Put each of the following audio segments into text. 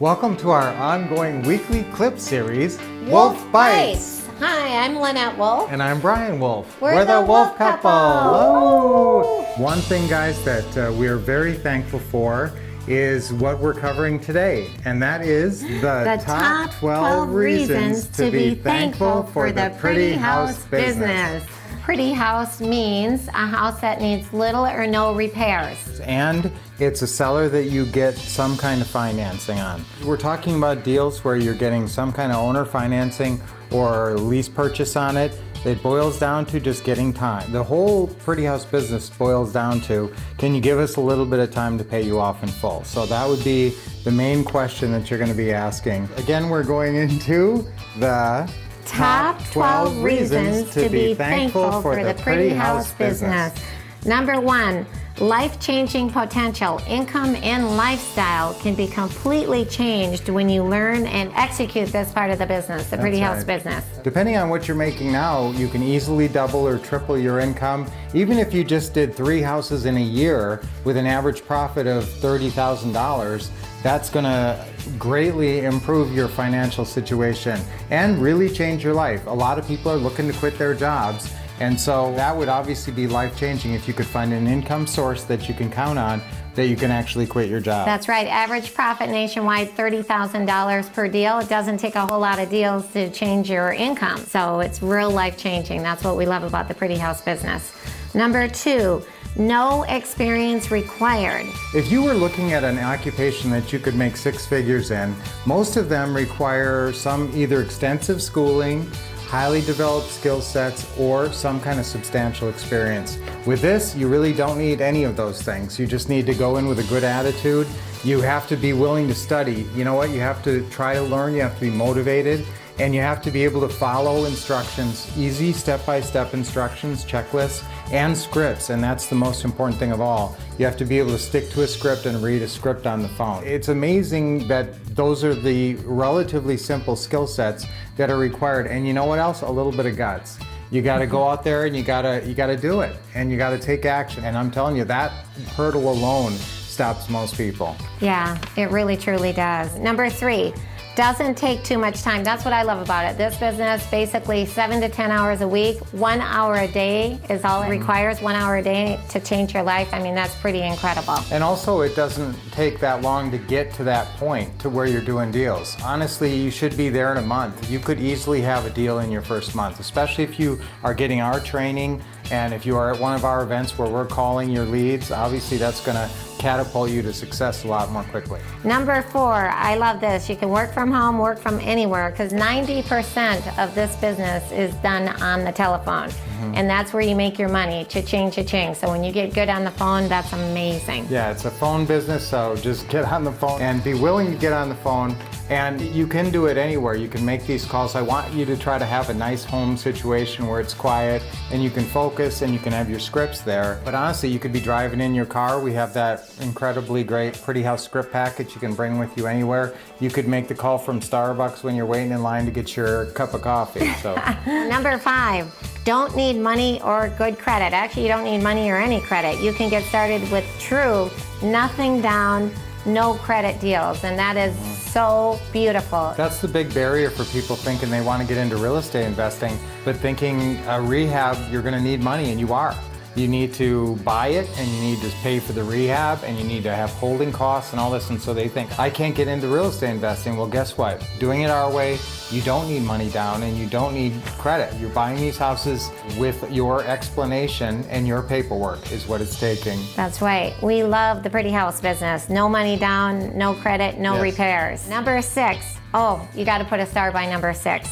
Welcome to our ongoing weekly clip series, Wolff Bites. Hi, I'm Lynette Wolff. And I'm Brian Wolff. We're the Wolff couple. Oh. One thing, guys, that we're very thankful for is what we're covering today, and that is the top 12 reasons to be thankful for the pretty house business. Pretty house means a house that needs little or no repairs. And it's a seller that you get some kind of financing on. We're talking about deals where you're getting some kind of owner financing or lease purchase on it. It boils down to just getting time. The whole pretty house business boils down to, can you give us a little bit of time to pay you off in full? So that would be the main question that you're going to be asking. Again, we're going into the Top 12 reasons to be thankful for the pretty house business. Number 1, life-changing potential. Income and lifestyle can be completely changed when you learn and execute this part of the business, the pretty house business. Depending on what you're making now, you can easily double or triple your income. Even if you just did 3 houses in a year with an average profit of $30,000, that's going to greatly improve your financial situation and really change your life. A lot of people are looking to quit their jobs, and so that would obviously be life-changing if you could find an income source that you can count on, that you can actually quit your job. That's right. Average profit nationwide, $30,000 per deal. It doesn't take a whole lot of deals to change your income. So it's real life-changing. That's what we love about the pretty house business. Number 2, no experience required. If you were looking at an occupation that you could make 6 figures in, most of them require some either extensive schooling, highly developed skill sets, or some kind of substantial experience. With this, you really don't need any of those things. You just need to go in with a good attitude. You have to be willing to study. You know what? You have to try to learn. You have to be motivated. And you have to be able to follow instructions, easy step-by-step instructions, checklists, and scripts, and that's the most important thing of all. You have to be able to stick to a script and read a script on the phone. It's amazing that those are the relatively simple skill sets that are required. And you know what else? A little bit of guts. You got to go out there and you got to do it, and you got to take action. And I'm telling you, that hurdle alone stops most people. Yeah, it really truly does. Number 3, doesn't take too much time. That's what I love about it. This business, basically 7 to 10 hours a week, 1 hour a day is all it requires, 1 hour a day to change your life. I mean, that's pretty incredible. And also, it doesn't take that long to get to that point to where you're doing deals. Honestly, you should be there in a month. You could easily have a deal in your first month, especially if you are getting our training and if you are at one of our events where we're calling your leads. Obviously, that's going to catapult you to success a lot more quickly. Number 4, I love this. You can work from home, work from anywhere, because 90% of this business is done on the telephone. And that's where you make your money, cha-ching. So when you get good on the phone, that's amazing. Yeah, it's a phone business, so just get on the phone and be willing to get on the phone. And you can do it anywhere. You can make these calls. I want you to try to have a nice home situation where it's quiet and you can focus and you can have your scripts there. But honestly, you could be driving in your car. We have that incredibly great Pretty House script package you can bring with you anywhere. You could make the call from Starbucks when you're waiting in line to get your cup of coffee. So. Number 5, don't need money or good credit. Actually, you don't need money or any credit. You can get started with true, nothing down, no credit deals, and that is so beautiful. That's the big barrier for people thinking they want to get into real estate investing, but thinking a rehab, you're going to need money, and you are. You need to buy it, and you need to pay for the rehab, and you need to have holding costs and all this, and so they think, I can't get into real estate investing. Well, guess what? Doing it our way, you don't need money down, and you don't need credit. You're buying these houses with your explanation, and your paperwork is what it's taking. That's right. We love the pretty house business. No money down, no credit, no repairs. Number 6. Oh, you got to put a star by number 6.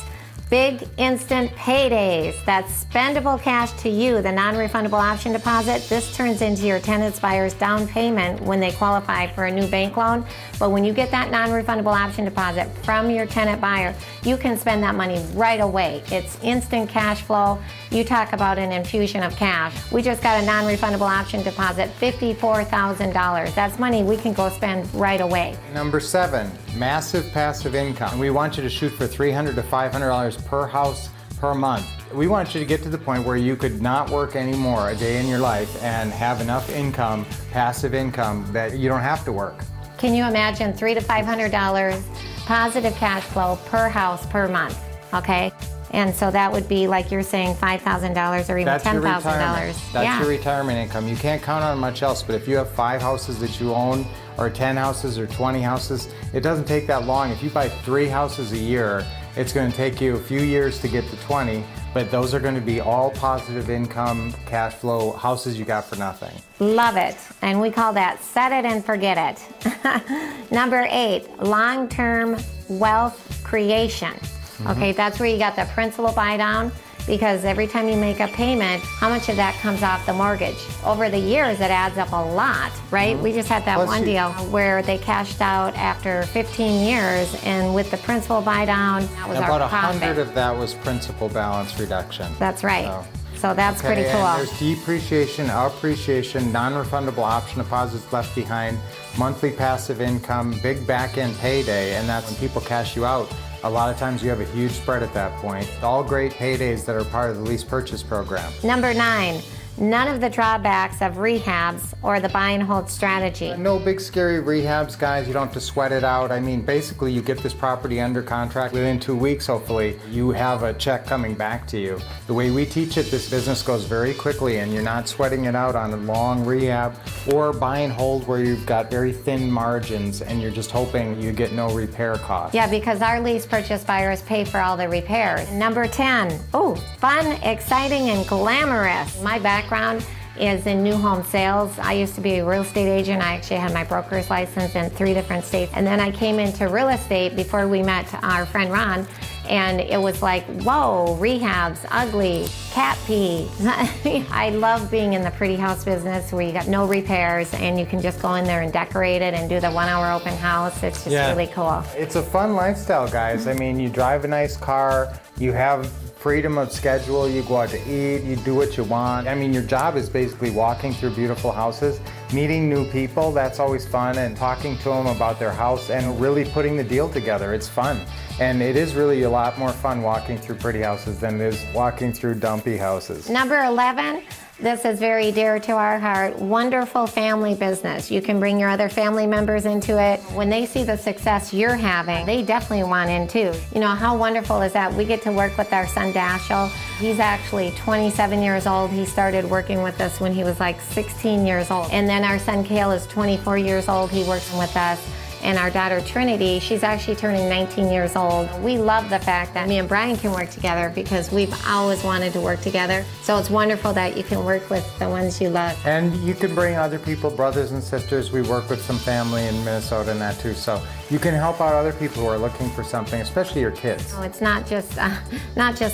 Big instant paydays. That's spendable cash to you, the non-refundable option deposit. This turns into your tenant's buyer's down payment when they qualify for a new bank loan. But when you get that non-refundable option deposit from your tenant buyer, you can spend that money right away. It's instant cash flow. You talk about an infusion of cash. We just got a non-refundable option deposit, $54,000. That's money we can go spend right away. Number 7, massive passive income. We want you to shoot for $300 to $500 per house per month. We want you to get to the point where you could not work anymore a day in your life and have enough income, passive income, that you don't have to work. Can you imagine $300 to $500 positive cash flow per house per month, okay? And so that would be, like you're saying, $5,000 or even $10,000. That's your retirement income. You can't count on much else, but if you have 5 houses that you own, or 10 houses or 20 houses, it doesn't take that long. If you buy 3 houses a year, it's going to take you a few years to get to 20, but those are going to be all positive income, cash flow houses you got for nothing. Love it. And we call that set it and forget it. Number 8, long-term wealth creation. Okay, that's where you got the principal buy down, because every time you make a payment, how much of that comes off the mortgage? Over the years, it adds up a lot, right? We just had that one deal where they cashed out after 15 years, and with the principal buy down, that was our profit. About 100 of that was principal balance reduction. That's right. So that's pretty cool. And there's depreciation, appreciation, non-refundable option deposits left behind, monthly passive income, big back-end payday, and that's when people cash you out. A lot of times you have a huge spread at that point. All great paydays that are part of the lease purchase program. Number 9, none of the drawbacks of rehabs or the buy and hold strategy. No big scary rehabs, guys. You don't have to sweat it out. I mean, basically you get this property under contract within 2 weeks, hopefully. You have a check coming back to you. The way we teach it, this business goes very quickly and you're not sweating it out on a long rehab or buy and hold where you've got very thin margins and you're just hoping you get no repair costs. Yeah, because our lease purchase buyers pay for all the repairs. Number 10, fun, exciting, and glamorous. My background is in new home sales. I used to be a real estate agent. I actually had my broker's license in 3 different states. And then I came into real estate before we met our friend Ron. And it was like, whoa, rehabs, ugly, cat pee. I love being in the pretty house business where you got no repairs and you can just go in there and decorate it and do the 1-hour open house. It's just really cool. It's a fun lifestyle, guys. I mean, you drive a nice car, you have freedom of schedule, you go out to eat, you do what you want. I mean, your job is basically walking through beautiful houses, meeting new people, that's always fun, and talking to them about their house and really putting the deal together. It's fun. And it is really a lot more fun walking through pretty houses than it is walking through dumpy houses. Number 11, this is very dear to our heart, wonderful family business. You can bring your other family members into it. When they see the success you're having, they definitely want in too. You know, how wonderful is that? We get to work with our son Dashiell. He's actually 27 years old. He started working with us when he was like 16 years old. And then our son Kale is 24 years old. He works with us. And our daughter Trinity, she's actually turning 19 years old. We love the fact that me and Brian can work together because we've always wanted to work together. So it's wonderful that you can work with the ones you love. And you can bring other people, brothers and sisters. We work with some family in Minnesota and that too. So you can help out other people who are looking for something, especially your kids. So it's not just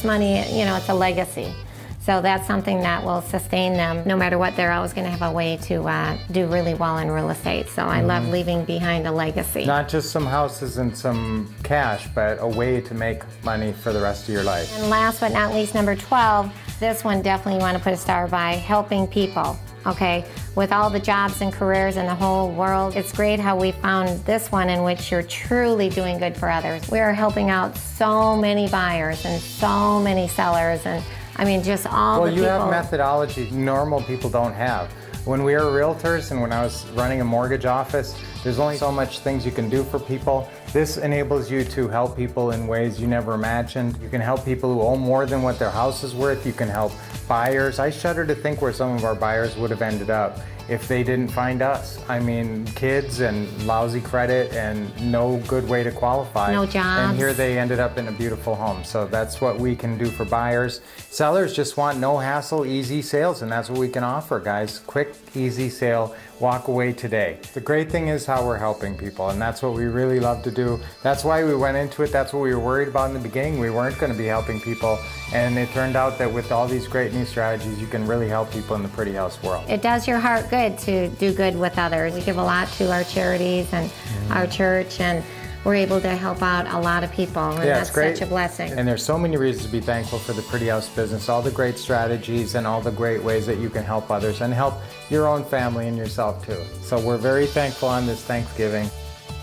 money, you know, it's a legacy. So that's something that will sustain them. No matter what, they're always going to have a way to do really well in real estate. So I love leaving behind a legacy. Not just some houses and some cash, but a way to make money for the rest of your life. And last but not least, number 12, this one definitely you want to put a star by, helping people. Okay, with all the jobs and careers in the whole world, it's great how we found this one in which you're truly doing good for others. We are helping out so many buyers and so many sellers, and I mean, just all the people. Well, you have methodology normal people don't have. When we are realtors and when I was running a mortgage office, there's only so much things you can do for people. This enables you to help people in ways you never imagined. You can help people who own more than what their house is worth. You can help buyers. I shudder to think where some of our buyers would have ended up if they didn't find us. I mean, kids and lousy credit and no good way to qualify. No jobs. And here they ended up in a beautiful home. So that's what we can do for buyers. Sellers just want no hassle, easy sales, and that's what we can offer, guys. Quick, easy sale, walk away today. The great thing is how we're helping people, and that's what we really love to do. That's why we went into it. That's what we were worried about in the beginning. We weren't going to be helping people, and it turned out that with all these great new strategies, you can really help people in the pretty house world. It does your heart good to do good with others. We give a lot to our charities and our church, and we're able to help out a lot of people, and that's such a blessing. And there's so many reasons to be thankful for the pretty house business, all the great strategies and all the great ways that you can help others and help your own family and yourself too. So we're very thankful on this Thanksgiving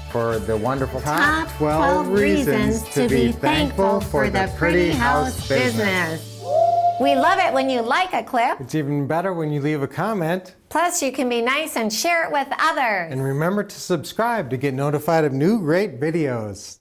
for the wonderful top 12 reasons to be thankful for the pretty house business. We love it when you like a clip. It's even better when you leave a comment. Plus, you can be nice and share it with others. And remember to subscribe to get notified of new great videos.